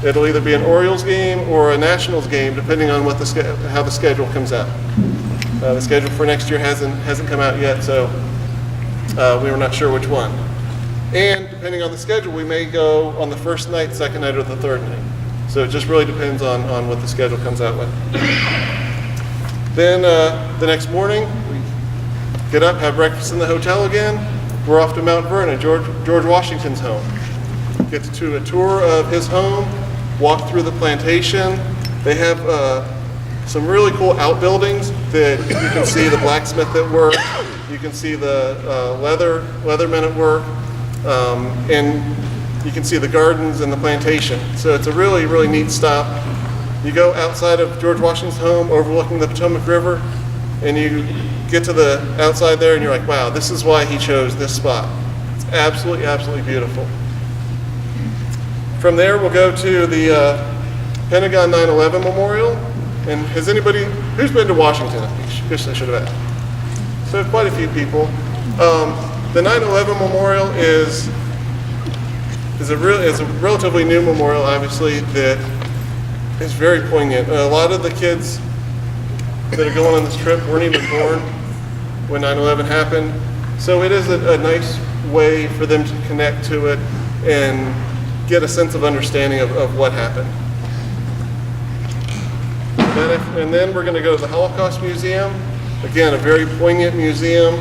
It'll either be an Orioles game or a Nationals game, depending on what how the schedule comes out. The schedule for next year hasn't come out yet, so we were not sure which one. And depending on the schedule, we may go on the first night, second night, or the third night. So it just really depends on what the schedule comes out with. Then the next morning, we get up, have breakfast in the hotel again. We're off to Mount Vernon, George Washington's home. Get to a tour of his home, walk through the plantation. They have some really cool outbuildings that you can see the blacksmith at work, you can see the leathermen at work, and you can see the gardens and the plantation. So it's a really, really neat stop. You go outside of George Washington's home overlooking the Potomac River, and you get to the outside there and you're like, wow, this is why he chose this spot. It's absolutely, absolutely beautiful. From there, we'll go to the Pentagon 9/11 Memorial. And has anybody, who's been to Washington? I guess I should have asked. So quite a few people. The 9/11 Memorial is a relatively new memorial, obviously, that is very poignant. A lot of the kids that are going on this trip weren't even born when 9/11 happened. So it is a nice way for them to connect to it and get a sense of understanding of what happened. And then we're going to go to the Holocaust Museum. Again, a very poignant museum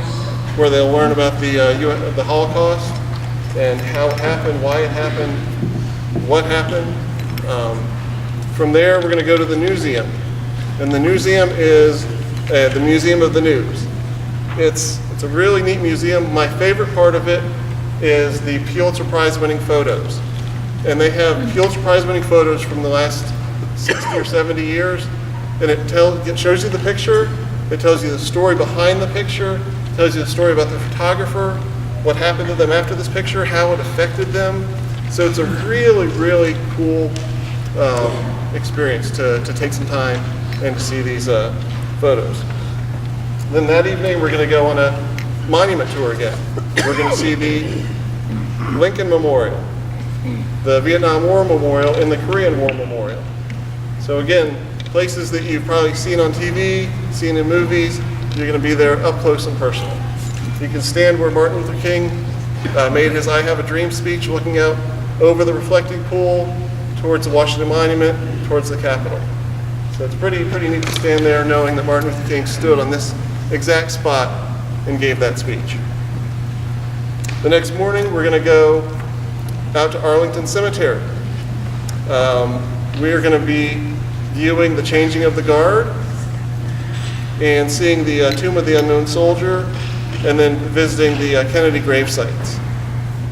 where they'll learn about the Holocaust and how it happened, why it happened, what happened. From there, we're going to go to the Newseum. And the Newseum is the Museum of the News. It's a really neat museum. My favorite part of it is the Pulitzer Prize winning photos. And they have Pulitzer Prize winning photos from the last 60 or 70 years. And it shows you the picture, it tells you the story behind the picture, it tells you the story about the photographer, what happened to them after this picture, how it affected them. So it's a really, really cool experience to take some time and to see these photos. Then that evening we're going to go on a monument tour again. We're going to see the Lincoln Memorial, the Vietnam War Memorial, and the Korean War Memorial. So again, places that you've probably seen on TV, seen in movies, you're going to be there up close and personal. You can stand where Martin Luther King made his I Have a Dream speech, looking out over the reflecting pool towards the Washington Monument, towards the Capitol. So it's pretty neat to stand there knowing that Martin Luther King stood on this exact spot and gave that speech. The next morning, we're going to go out to Arlington Cemetery. We are going to be viewing the changing of the guard and seeing the Tomb of the Unknown Soldier, and then visiting the Kennedy grave sites.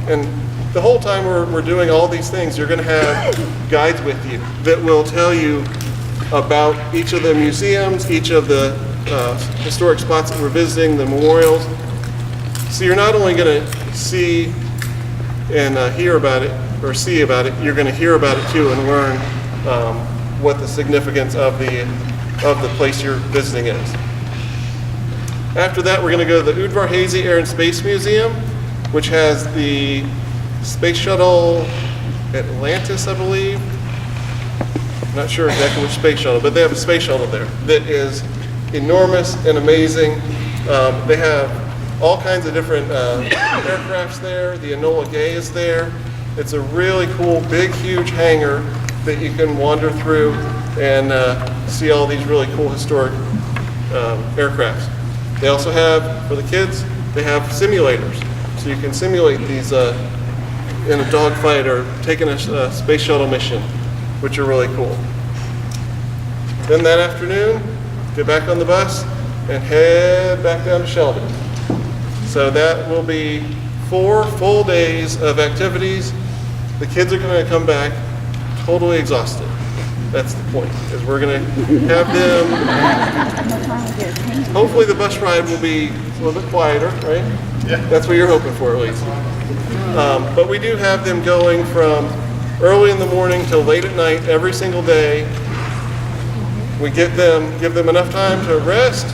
And the whole time we're doing all these things, you're going to have guides with you that will tell you about each of the museums, each of the historic spots that we're visiting, the memorials. So you're not only going to see and hear about it, or see about it, you're going to hear about it too and learn what the significance of the place you're visiting is. After that, we're going to go to the Udvar-Hazy Air and Space Museum, which has the Space Shuttle Atlantis, I believe. I'm not sure exactly which space shuttle, but they have a space shuttle there that is enormous and amazing. They have all kinds of different aircrafts there. The Enola Gay is there. It's a really cool, big, huge hangar that you can wander through and see all these really cool historic aircrafts. They also have, for the kids, they have simulators. So you can simulate these in a dogfight or taking a space shuttle mission, which are really cool. Then that afternoon, get back on the bus and head back down to Sheldon. So that will be 4 full days of activities. The kids are going to come back totally exhausted. That's the point, is we're going to have them, hopefully the bus ride will be a little bit quieter, right? Yeah. That's what you're hoping for, at least. But we do have them going from early in the morning till late at night every single day. We give them enough time to rest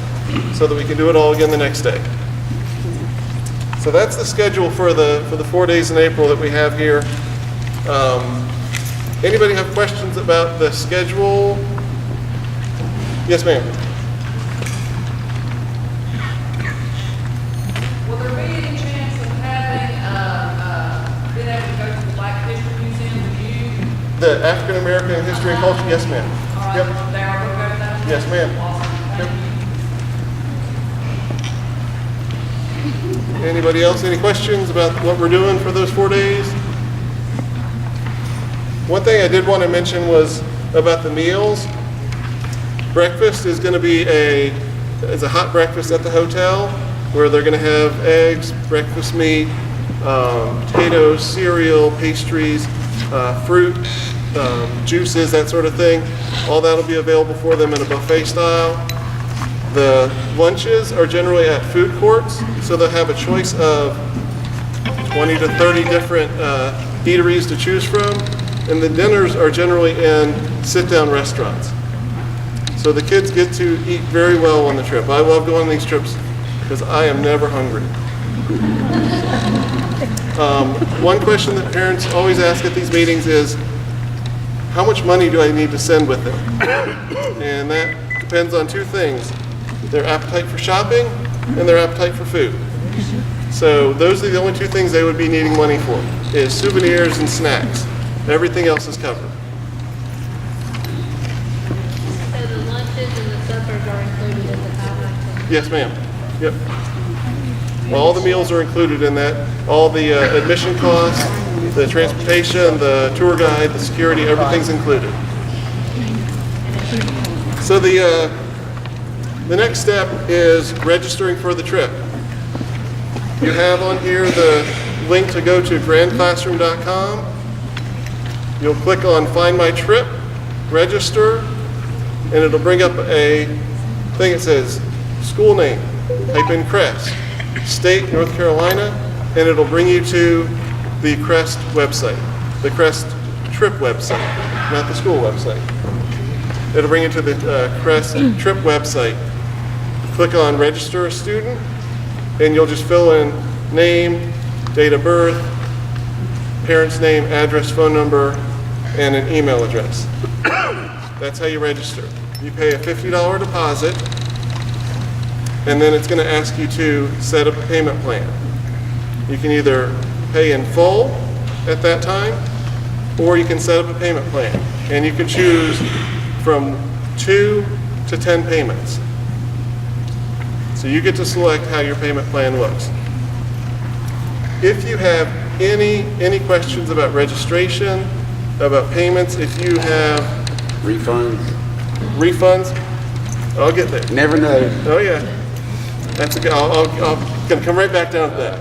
so that we can do it all again the next day. So that's the schedule for the 4 days in April that we have here. Anybody have questions about the schedule? Yes, ma'am. Will there be any chance of having, being able to go to the Black History Museum with you? The African American History and Culture? Yes, ma'am. All right, Yep. they are going to go to that? Yes, ma'am. Awesome, thank Yep. you. Anybody else, any questions about what we're doing for those 4 days? One thing I did want to mention was about the meals. Breakfast is going to be a hot breakfast at the hotel where they're going to have eggs, breakfast meat, potatoes, cereal, pastries, fruit, juices, that sort of thing. All that will be available for them in a buffet style. The lunches are generally at food courts, so they'll have a choice of 20 to 30 different eateries to choose from. And the dinners are generally in sit-down restaurants. So the kids get to eat very well on the trip. I love going on these trips because I am never hungry. One question that parents always ask at these meetings is, how much money do I need to send with them? And that depends on two things: their appetite for shopping and their appetite for food. So those are the only two things they would be needing money for, is souvenirs and snacks. Everything else is covered. So the lunches and the suppers are included in the $519? Yes, ma'am. Yep. All the meals are included in that. All the admission costs, the transportation, the tour guide, the security, everything's included. So the next step is registering for the trip. You have on here the link to go to grandclassroom.com. You'll click on Find My Trip, Register, and it'll bring up a thing that says school name. Type in Crest, state, North Carolina, and it'll bring you to the Crest website, the Crest Trip website, not the school website. It'll bring you to the Crest Trip website. Click on Register a Student, and you'll just fill in name, date of birth, parent's name, address, phone number, and an email address. That's how you register. You pay a $50 deposit, and then it's going to ask you to set up a payment plan. You can either pay in full at that time, or you can set up a payment plan. And you can choose from 2 to 10 payments. So you get to select how your payment plan looks. If you have any questions about registration, about payments, if you have refunds, I'll get there. Never know. Oh yeah, that's okay. I'm gonna come right back down to that.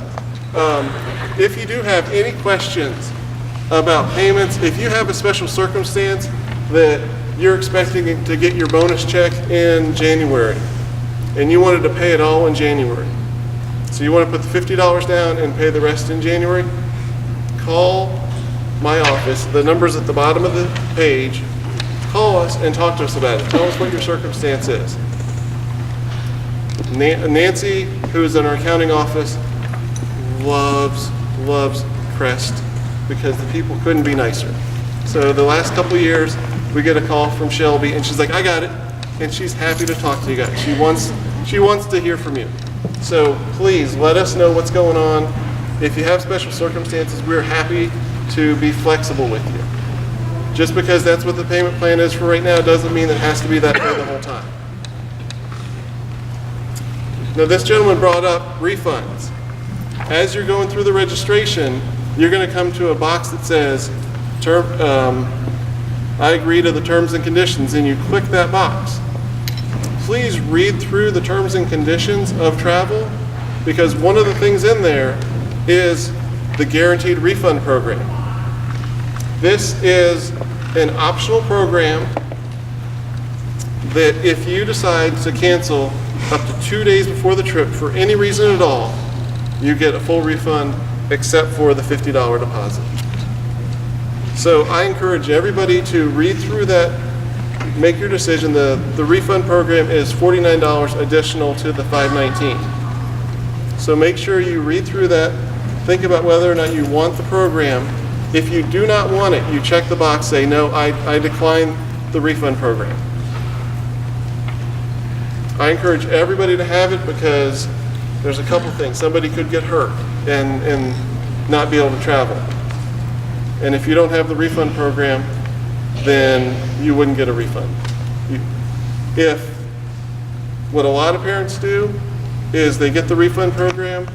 If you do have any questions about payments, if you have a special circumstance that you're expecting to get your bonus check in January, and you wanted to pay it all in January, so you want to put the $50 down and pay the rest in January, call my office. The number's at the bottom of the page. Call us and talk to us about it. Tell us what your circumstance is. Nancy, who is in our accounting office, loves Crest because the people couldn't be nicer. So the last couple of years, we get a call from Shelby, and she's like, "I got it," and she's happy to talk to you guys. She wants to hear from you. So please let us know what's going on. If you have special circumstances, we're happy to be flexible with you. Just because that's what the payment plan is for right now doesn't mean it has to be that way the whole time. Now this gentleman brought up refunds. As you're going through the registration, you're going to come to a box that says, I agree to the terms and conditions, and you click that box. Please read through the terms and conditions of travel, because one of the things in there is the guaranteed refund program. This is an optional program that if you decide to cancel up to 2 days before the trip for any reason at all, you get a full refund except for the $50 deposit. So I encourage everybody to read through that, make your decision. The refund program is $49 additional to the $519. So make sure you read through that, think about whether or not you want the program, If you do not want it, you check the box, say, no, I decline the refund program. I encourage everybody to have it because there's a couple things. Somebody could get hurt and not be able to travel. And if you don't have the refund program, then you wouldn't get a refund. If what a lot of parents do is they get the refund program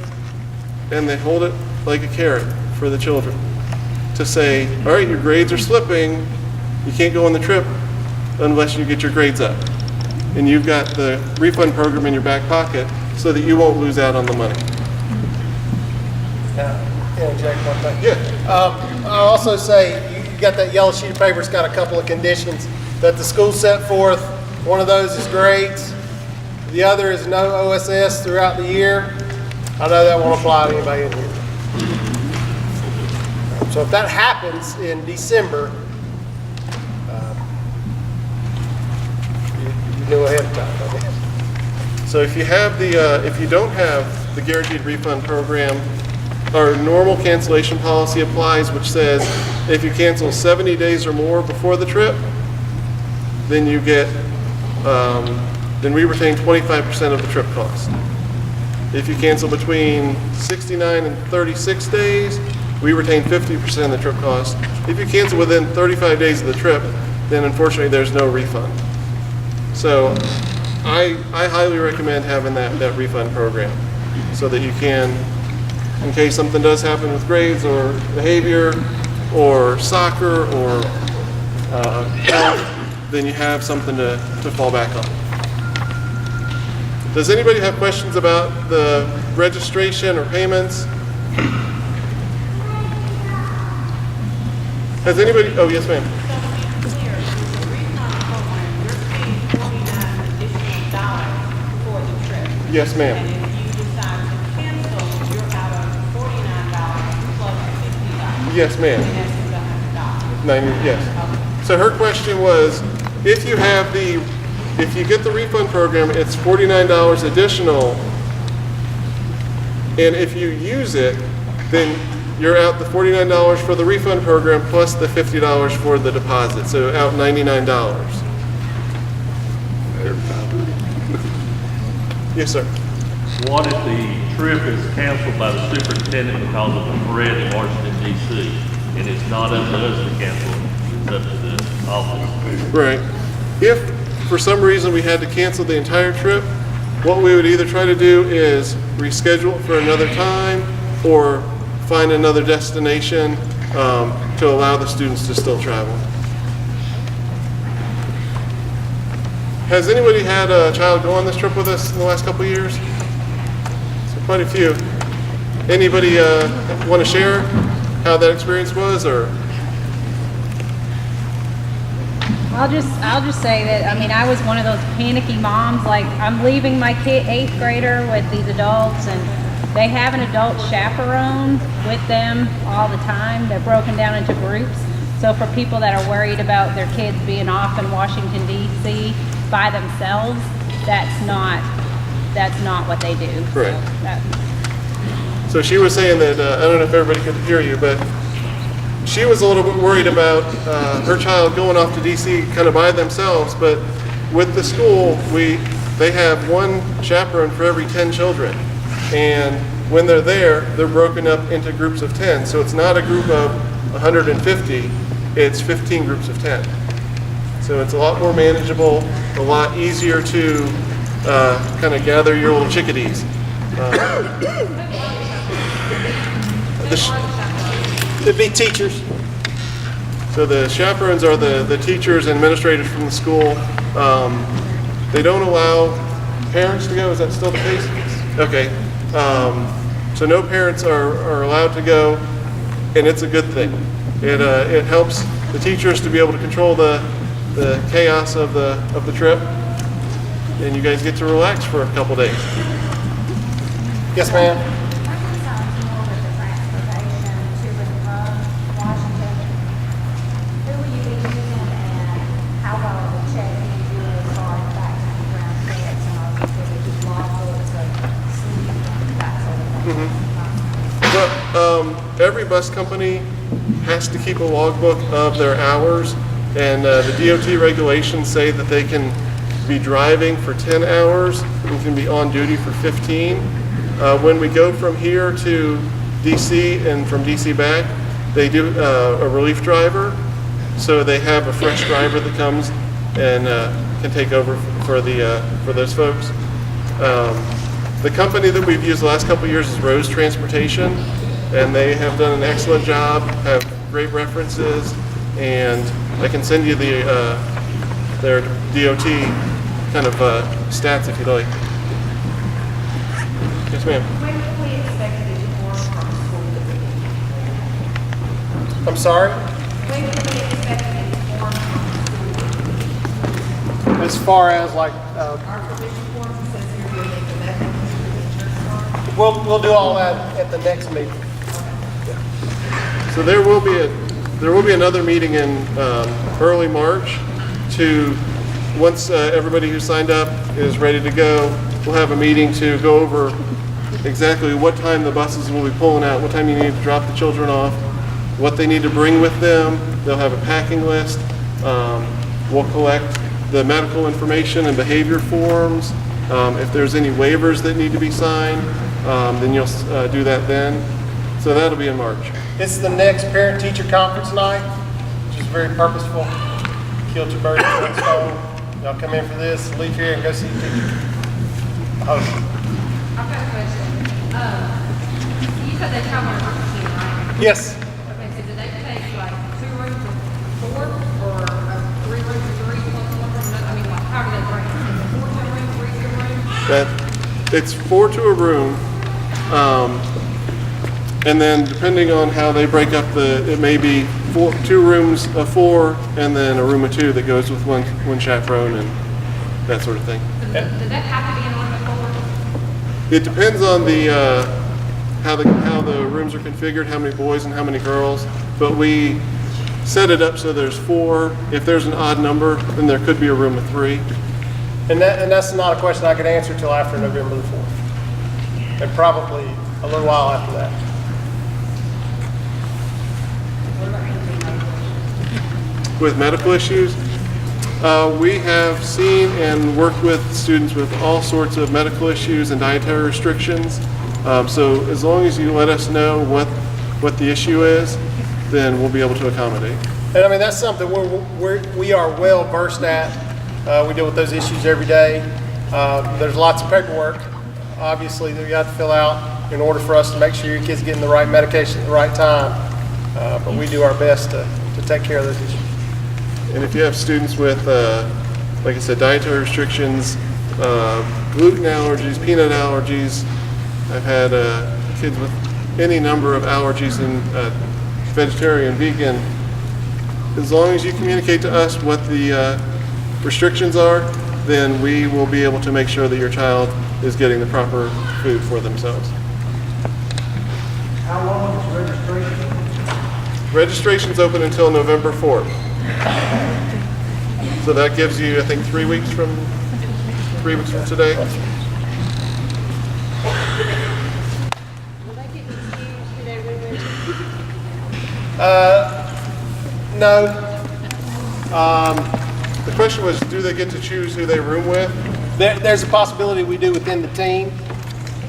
and they hold it like a carrot for the children to say, all right, your grades are slipping, you can't go on the trip unless you get your grades up. And you've got the refund program in your back pocket so that you won't lose out on the money. Interject one thing. Yeah. I'll also say, you got that yellow sheet of paper, it's got a couple of conditions that the school set forth. One of those is grades. The other is no OSS throughout the year. I know that won't apply to anybody in here. So if that happens in December, you knew ahead of time, I guess. So if you don't have the guaranteed refund program, our normal cancellation policy applies, which says if you cancel 70 days or more before the trip, then you get, then we retain 25% of the trip cost. If you cancel between 69 and 36 days, we retain 50% of the trip cost. If you cancel within 35 days of the trip, then unfortunately there's no refund. So I highly recommend having that refund program so that you can, in case something does happen with grades or behavior or soccer or health, then you have something to fall back on. Does anybody have questions about the registration or payments? Has anybody, oh yes ma'am. So to be clear, with the refund program, you're paying $49 additional for the trip. Yes ma'am. And if you decide to cancel, you're out of $49 plus $50. Yes ma'am. And that's $100. 90, yes. So her question was, if you get the refund program, it's $49 additional, and if you use it, then you're out the $49 for the refund program plus the $50 for the deposit, so out $99. Yes, sir. What if the trip is canceled by the superintendent because of a threat in Washington D.C. and it's not up to us to cancel, it's up to the office? Right. If for some reason we had to cancel the entire trip, what we would either try to do is reschedule it for another time or find another destination to allow the students to still travel. Has anybody had a child go on this trip with us in the last couple of years? So quite a few. Anybody want to share how that experience was, or? I'll just say that, I mean, I was one of those panicky moms, like I'm leaving my kid, 8th grader with these adults, and they have an adult chaperone with them all the time. They're broken down into groups. So for people that are worried about their kids being off in Washington D.C. by themselves, that's not what they do. Correct. So So she was saying that, I don't know if everybody could hear you, but she was a little bit worried about her child going off to DC kind of by themselves, but with the school, they have one chaperone for every 10 children. And when they're there, they're broken up into groups of 10. So it's not a group of 150, it's 15 groups of 10. So it's a lot more manageable, a lot easier to kind of gather your little chickadees. It'd be teachers. So the chaperones are the teachers and administrators from the school. They don't allow parents to go. Is that still the case? Okay. So no parents are allowed to go, and it's a good thing. It helps the teachers to be able to control the chaos of the trip, and you guys get to relax for a couple days. Yes, ma'am. My concern's more with the transportation to and from Washington. Who will you be using and how well will the check-in do as far as background checks and all these things, just logbooks of sleep, that sort of thing? But every bus company has to keep a logbook of their hours, and the DOT regulations say that they can be driving for 10 hours and can be on duty for 15. When we go from here to DC and from DC back, they do a relief driver, so they have a fresh driver that comes and can take over for those folks. The company that we've used the last couple of years is Rose Transportation, and they have done an excellent job, have great references, and I can send you their DOT kind of stats if you'd like. Yes, ma'am. When can we expect the uniform from school to begin? I'm sorry? When can we expect the uniform from school? As far as like, Our permission forms, it says here you'll make the method to the we'll do all that at the next meeting. So there will be another meeting in early March to, once everybody who signed up is ready to go, we'll have a meeting to go over exactly what time the buses will be pulling out, what time you need to drop the children off, what they need to bring with them. They'll have a packing list. We'll collect the medical information and behavior forms. If there's any waivers that need to be signed, then you'll do that then. So that'll be in March. This is the next parent-teacher conference night, which is very purposeful. Kill two birds with one stone. Y'all come in for this, leave here and go see the teacher. Oh, I've got a question. You said they travel in a team, right? yes, Okay, so do they take like 2 rooms for 4 or 3 rooms for 3 plus 1 room? I mean, like, how do they break it? Is it 4 to a room, 3 to a room? It's 4 to a room. And then depending on how they break up it may be 2 rooms of 4 and then a room of 2 that goes with one chaperone and that sort of thing. Does that have to be in a room of 4? It depends on how the rooms are configured, how many boys and how many girls, but we set it up so there's 4. If there's an odd number, then there could be a room of 3. and that's not a question I could answer till after November the 4th, and probably a little while after that. With medical issues, we have seen and worked with students with all sorts of medical issues and dietary restrictions. So as long as you let us know what the issue is, then we'll be able to accommodate. And I mean, that's something we are well versed at. We deal with those issues every day. There's lots of paperwork, obviously, that you have to fill out in order for us to make sure your kid's getting the right medication at the right time. But we do our best to take care of those issues. And if you have students with, like I said, dietary restrictions, gluten allergies, peanut allergies, I've had kids with any number of allergies and vegetarian, vegan. As long as you communicate to us what the restrictions are, then we will be able to make sure that your child is getting the proper food for themselves. How long is registration? Registration's open until November 4th. So that gives you, I think, 3 weeks from today. Will they get excused? Do they room No. The question was, do they get to choose who they room with? There's a possibility we do within the team,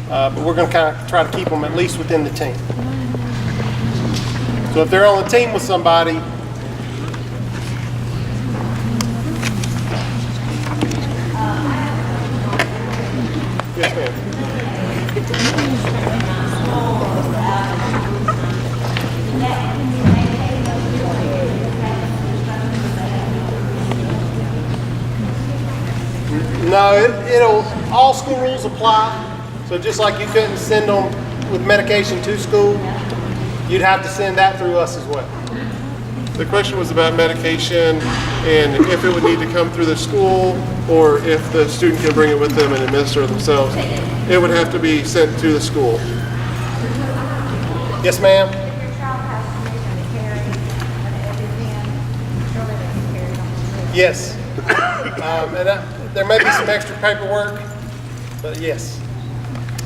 but we're going to kind of try to keep them at least within the team. So if they're on the team with somebody, Yes, ma'am. no, it'll all school rules apply. So just like you couldn't send them with medication to school, you'd have to send that through us as well. The question was about medication and if it would need to come through the school or if the student can bring it with them and administer it themselves. It would have to be sent to the school. Yes, ma'am? If your child has permission to carry an EpiPen, surely they can carry it on the list. Yes. There may be some extra paperwork, but yes.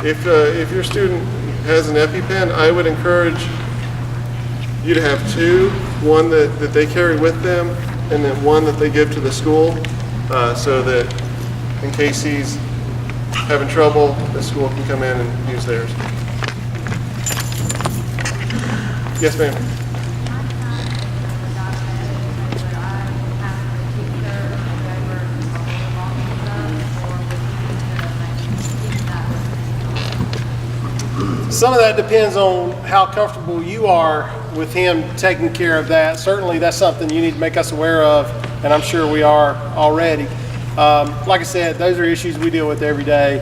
If your student has an EpiPen, I would encourage you'd have two, one that they carry with them, and then one that they give to the school, so that in case he's having trouble, the school can come in and use theirs. Yes, ma'am. Some of that depends on how comfortable you are with him taking care of that. Certainly, that's something you need to make us aware of, and I'm sure we are already. Like I said, those are issues we deal with every day.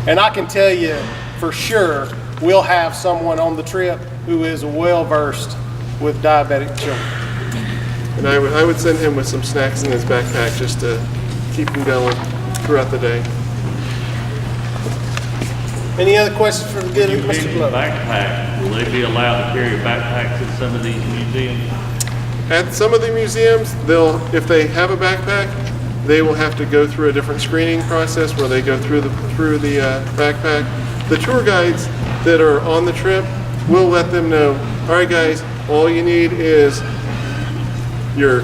And I can tell you for sure, we'll have someone on the trip who is well-versed with diabetic children. And I would send him with some snacks in his backpack just to keep him going throughout the day. Any other questions for the good of You Mr. mentioned Glover? backpack, will they be allowed to carry backpacks at some of these museums? At some of the museums, if they have a backpack, they will have to go through a different screening process where they go through the backpack. The tour guides that are on the trip will let them know, all right guys, all you need is your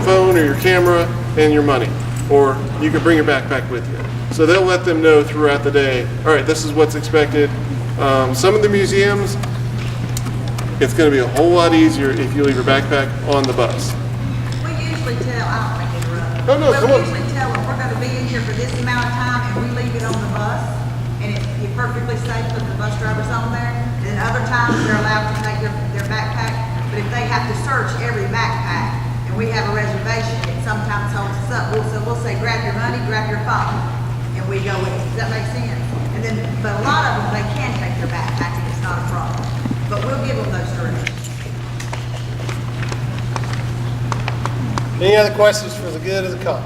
phone or your camera and your money, or you can bring your backpack with you. So they'll let them know throughout the day, all right, this is what's expected. Some of the museums, it's going to be a whole lot easier if you leave your backpack on the bus. We usually tell, I don't think it's right. Oh, no, come on. We usually tell them we're gonna be in here for this amount of time and we leave it on the bus. And you're perfectly safe with the bus drivers on there. And then other times they're allowed to take their backpack. But if they have to search every backpack and we have a reservation, it sometimes holds us up. We'll say, grab your money, grab your phone. And we go with it. Does that make sense? And then, but a lot of them, they can take their backpack and it's not a problem. But we'll give them those directions. Any other questions for the good of the cause?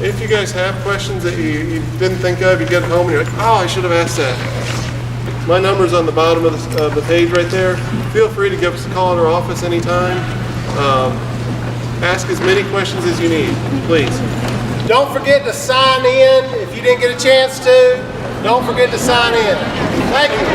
If you guys have questions that you didn't think of, you get home and you're like, oh, I should have asked that. My number's on the bottom of the page right there. Feel free to give us a call at our office anytime. Ask as many questions as you need, please. Don't forget to sign in if you didn't get a chance to. Don't forget to sign in. Thank you.